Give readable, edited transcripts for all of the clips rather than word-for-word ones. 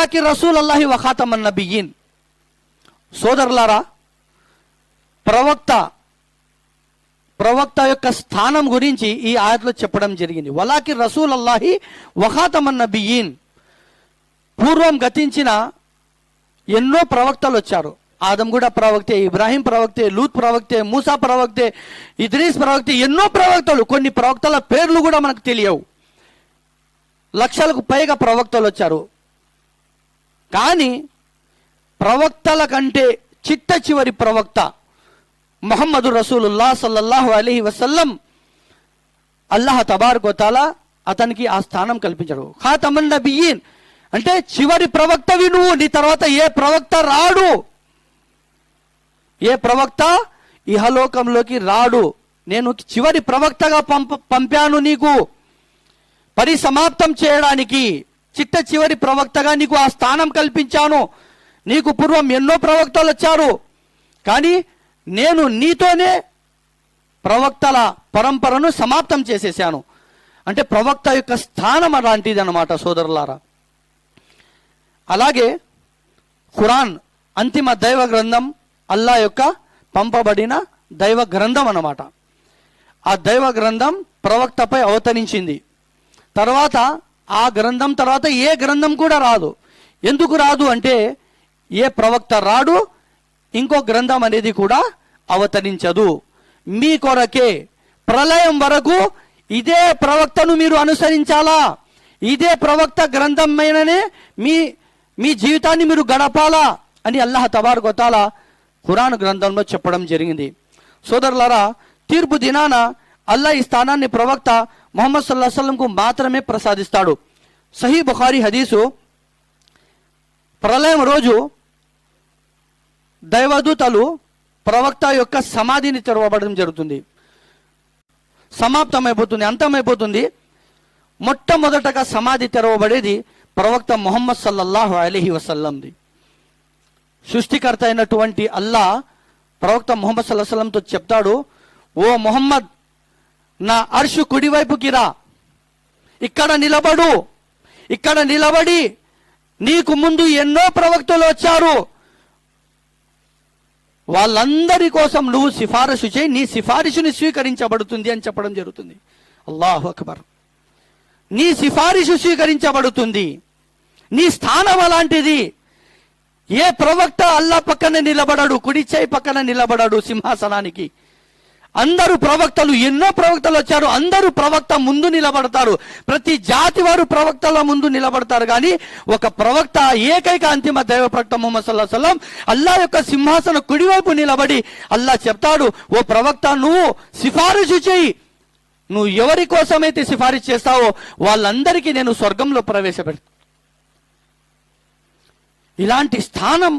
వలాకి రసూల్ అల్లాహి వఖాతమన్ నబియీన్. సోదరులారా, ప్రవక్త యొక్క స్థానం గురించి ఈ ఆయతలో చెప్పడం జరిగింది. వలాకి రసూల్ అల్లాహి వఖాతమన్ నబియీన్. పూర్వం గతించిన ఎన్నో ప్రవక్తలు వచ్చారు. ఆదం కూడా ప్రవక్తే, ఇబ్రాహీం ప్రవక్తే, లూత్ ప్రవక్తే, మూసా ప్రవక్తే, ఇద్రీస్ ప్రవక్తే, ఎన్నో ప్రవక్తలు. కొన్ని ప్రవక్తల పేర్లు కూడా మనకు తెలియవు. లక్షలకు పైగా ప్రవక్తలు వచ్చారు. కానీ ప్రవక్తల కంటే చిట్ట చివరి ప్రవక్త ముహమ్మదు రసూలుల్లాహ్ సల్లల్లాహు అలైహి వసల్లం అల్లాహ్ తబారక వ తఆలా అతనికి ఆ స్థానం కల్పించాడు. ఖాతమన్ నబియీన్ అంటే చివరి ప్రవక్తవి నువ్వు. నీ తర్వాత ఏ ప్రవక్త రాడు, ఏ ప్రవక్త ఇహలోకంలోకి రాడు. నేను చివరి ప్రవక్తగా పంపాను నీకు పరిసమాప్తం చేయడానికి. చిట్ట చివరి ప్రవక్తగా నీకు ఆ స్థానం కల్పించాను. నీకు పూర్వం ఎన్నో ప్రవక్తలు వచ్చారు, కానీ నేను నీతోనే ప్రవక్తల పరంపరను సమాప్తం చేసేసాను. అంటే ప్రవక్త యొక్క స్థానం అలాంటిది అన్నమాట సోదరులారా. అలాగే ఖురాన్ అంతిమ దైవ గ్రంథం, అల్లా యొక్క పంపబడిన దైవ గ్రంథం అన్నమాట. ఆ దైవ గ్రంథం ప్రవక్తపై అవతరించింది. తర్వాత ఆ గ్రంథం తర్వాత ఏ గ్రంథం కూడా రాదు. ఎందుకు రాదు అంటే ఏ ప్రవక్త రాడు, ఇంకో గ్రంథం అనేది కూడా అవతరించదు. మీ కొరకే ప్రళయం వరకు ఇదే ప్రవక్తను మీరు అనుసరించాలా, ఇదే ప్రవక్త గ్రంథమైననే మీ జీవితాన్ని మీరు గడపాలా అని అల్లాహ్ తబారక వ తఆలా ఖురాన్ గ్రంథంలో చెప్పడం జరిగింది. సోదరులారా, తీర్పు దినాన అల్లాహ్ ఈ స్థానాన్ని ప్రవక్త ముహమ్మద్ సల్లల్లాహు అలైహి వసల్లంకు మాత్రమే ప్రసాదిస్తాడు. సహీ బుఖారీ హదీసు, ప్రళయం రోజు దైవదూతలు ప్రవక్త యొక్క సమాధిని తెరవబడడం జరుగుతుంది. సమాప్తమైపోతుంది, అంతమైపోతుంది. మొట్టమొదటగా సమాధి తెరవబడేది ప్రవక్త ముహమ్మద్ సల్లల్లాహు అలైహి వసల్లంది. సృష్టికర్త అయినటువంటి అల్లాహ్ ప్రవక్త ముహమ్మద్ సల్లల్లాహు అలైహి వసల్లంతో చెప్తాడు, ఓ ముహమ్మద్, నా అర్షు కుడివైపుకి రా, ఇక్కడ నిలబడు. ఇక్కడ నిలబడి నీకు ముందు ఎన్నో ప్రవక్తలు వచ్చారు, వాళ్ళందరి కోసం నువ్వు సిఫారసు చేయి, నీ సిఫారసుని స్వీకరించబడుతుంది అని చెప్పడం జరుగుతుంది. అల్లాహు అక్బర్. నీ సిఫారసు స్వీకరించబడుతుంది. నీ స్థానం అలాంటిది. ఏ ప్రవక్త అల్లా పక్కన నిలబడడు, కుడి చేయి పక్కన నిలబడడు సింహాసనానికి. అందరూ ప్రవక్తలు, ఎన్నో ప్రవక్తలు వచ్చారు, అందరూ ప్రవక్త ముందు నిలబడతారు. ప్రతి జాతి వారు ప్రవక్తల ముందు నిలబడతారు. కానీ ఒక ప్రవక్త, ఏకైక అంతిమ దైవ ప్రవక్త ముహమ్మద్ సల్లల్లాహు అలైహి వసల్లం అల్లా యొక్క సింహాసన కుడివైపు నిలబడి అల్లా చెప్తాడు, ఓ ప్రవక్త, నువ్వు సిఫారసు చేయి. నువ్వు ఎవరి కోసమైతే సిఫారసు చేస్తావో వాళ్ళందరికీ నేను స్వర్గంలో ప్రవేశపెడతా. ఇలాంటి స్థానం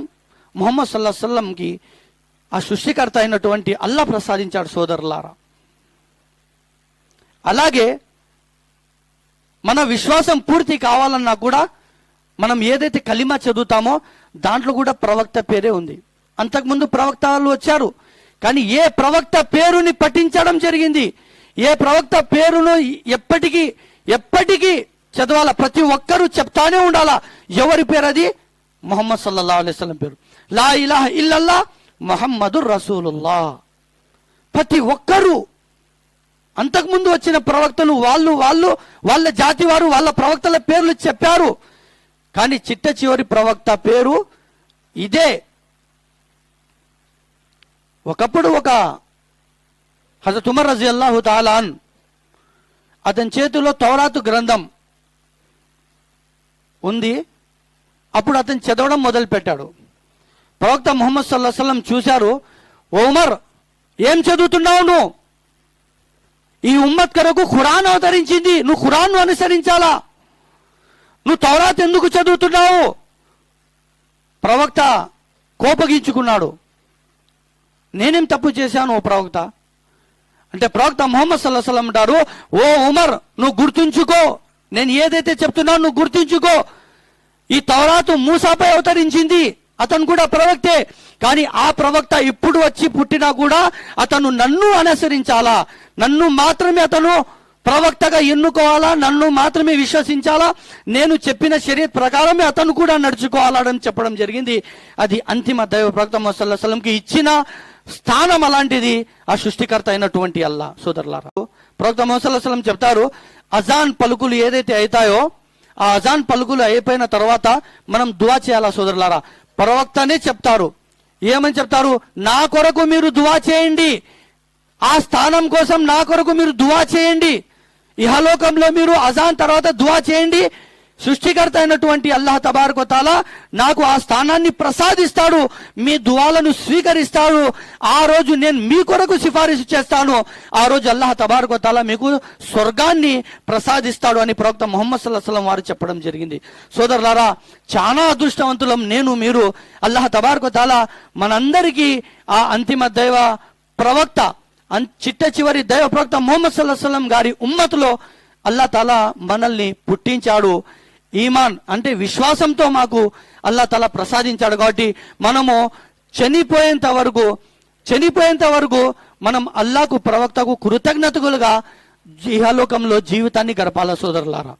ముహమ్మద్ సల్లల్లాహు అలైహి వసల్లంకి ఆ సృష్టికర్త అయినటువంటి అల్లా ప్రసాదించాడు సోదరులారా. అలాగే మన విశ్వాసం పూర్తి కావాలన్నా కూడా మనం ఏదైతే కలిమా చదువుతామో దాంట్లో కూడా ప్రవక్త పేరే ఉంది. అంతకుముందు ప్రవక్తలు వచ్చారు, కానీ ఏ ప్రవక్త పేరుని పఠించడం జరిగింది, ఏ ప్రవక్త పేరును ఎప్పటికీ చదవాలా, ప్రతి ఒక్కరూ చెప్తానే ఉండాలా. ఎవరి పేరు అది? ముహమ్మద్ సల్లల్లాహు అలైహి వసల్లం పేరు. లా ఇలాహ ఇల్లల్లా ముహమ్మదుర్ రసూలుల్లాహ్. ప్రతి ఒక్కరూ, అంతకుముందు వచ్చిన ప్రవక్తలు వాళ్ళ జాతి వారు వాళ్ళ ప్రవక్తల పేర్లు చెప్పారు, కానీ చిట్ట చివరి ప్రవక్త పేరు ఇదే. ఒకప్పుడు ఒక హజరత్ ఉమర్ రజియల్లాహు తఆలా అన్, అతని చేతిలో తౌరాతు గ్రంథం ఉంది. అప్పుడు అతను చదవడం మొదలు పెట్టాడు. ప్రవక్త ముహమ్మద్ సల్లల్లాహు అలైహి వసల్లం చూశారు, ఓ ఉమర్, ఏం చదువుతున్నావు నువ్వు? ఈ ఉమ్మత్ కొరకు ఖురాన్ అవతరించింది, నువ్వు ఖురాన్ను అనుసరించాలా, నువ్వు తౌరాత్ ఎందుకు చదువుతున్నావు? ప్రవక్త కోపగించుకున్నాడు. నేనేం తప్పు చేశాను ఓ ప్రవక్త అంటే? ప్రవక్త ముహమ్మద్ సల్లల్లాహు అలైహి వసల్లం అంటారు, ఓ ఉమర్, నువ్వు గుర్తుంచుకో, నేను ఏదైతే చెప్తున్నావు నువ్వు గుర్తుంచుకో. ఈ తౌరాతు మూసాపై అవతరించింది, అతను కూడా ప్రవక్తే, కానీ ఆ ప్రవక్త ఇప్పుడు వచ్చి పుట్టినా కూడా అతను నన్ను అనుసరించాలా, నన్ను మాత్రమే అతను ప్రవక్తగా ఎన్నుకోవాలా, నన్ను మాత్రమే విశ్వసించాలా, నేను చెప్పిన షరియత్ ప్రకారమే అతను కూడా నడుచుకోవాలని చెప్పడం జరిగింది. అది అంతిమ దైవ ప్రవక్త ముహమ్మద్ సల్లల్లాహు అలైహి వసల్లంకి ఇచ్చిన స్థానం అలాంటిది, ఆ సృష్టికర్త అయినటువంటి అల్లా. సోదరులారా, ప్రవక్త ముహమ్మద్ సల్లల్లాహు అలైహి వసల్లం చెప్తారు, అజాన్ పలుకులు ఏదైతే అవుతాయో ఆ అజాన్ పలుకులు అయిపోయిన తర్వాత మనం దువా చేయాలా. సోదరులారా, ప్రవక్తనే చెప్తారు, ఏమని చెప్తారు, నా కొరకు మీరు దువా చేయండి, ఆ స్థానం కోసం నా కొరకు మీరు దువా చేయండి, ఇహలోకంలో మీరు అజాన్ తర్వాత దువా చేయండి, సృష్టికర్త అయినటువంటి అల్లాహ్ తబారక వ తఆలా నాకు ఆ స్థానాన్ని ప్రసాదిస్తాడు, మీ దువాలను స్వీకరిస్తాడు, ఆ రోజు నేను మీ కొరకు సిఫారసు చేస్తాను, ఆ రోజు అల్లాహ్ తబారక వ తఆలా మీకు స్వర్గాన్ని ప్రసాదిస్తాడు అని ప్రవక్త ముహమ్మద్ సల్లల్లాహు అలైహి వసల్లం వారు చెప్పడం జరిగింది. సోదరులారా, చాలా అదృష్టవంతులం నేను మీరు. అల్లాహ్ తబారక వ తఆలా మనందరికీ ఆ అంతిమ దైవ ప్రవక్త, చిట్ట చివరి దైవ ప్రవక్త ముహమ్మద్ సల్లల్లాహు అలైహి వసల్లం గారి ఉమ్మతులో అల్లాహ్ తాలా మనల్ని పుట్టించాడు. ఈమాన్ అంటే విశ్వాసంతో మాకు అల్లాహ్ తాలా ప్రసాదించాడు. కాబట్టి మనము చనిపోయేంత వరకు మనం అల్లాహకు ప్రవక్తకు కృతజ్ఞతలుగా ఇహలోకంలో జీవితాన్ని గడపాల. సోదరులారా,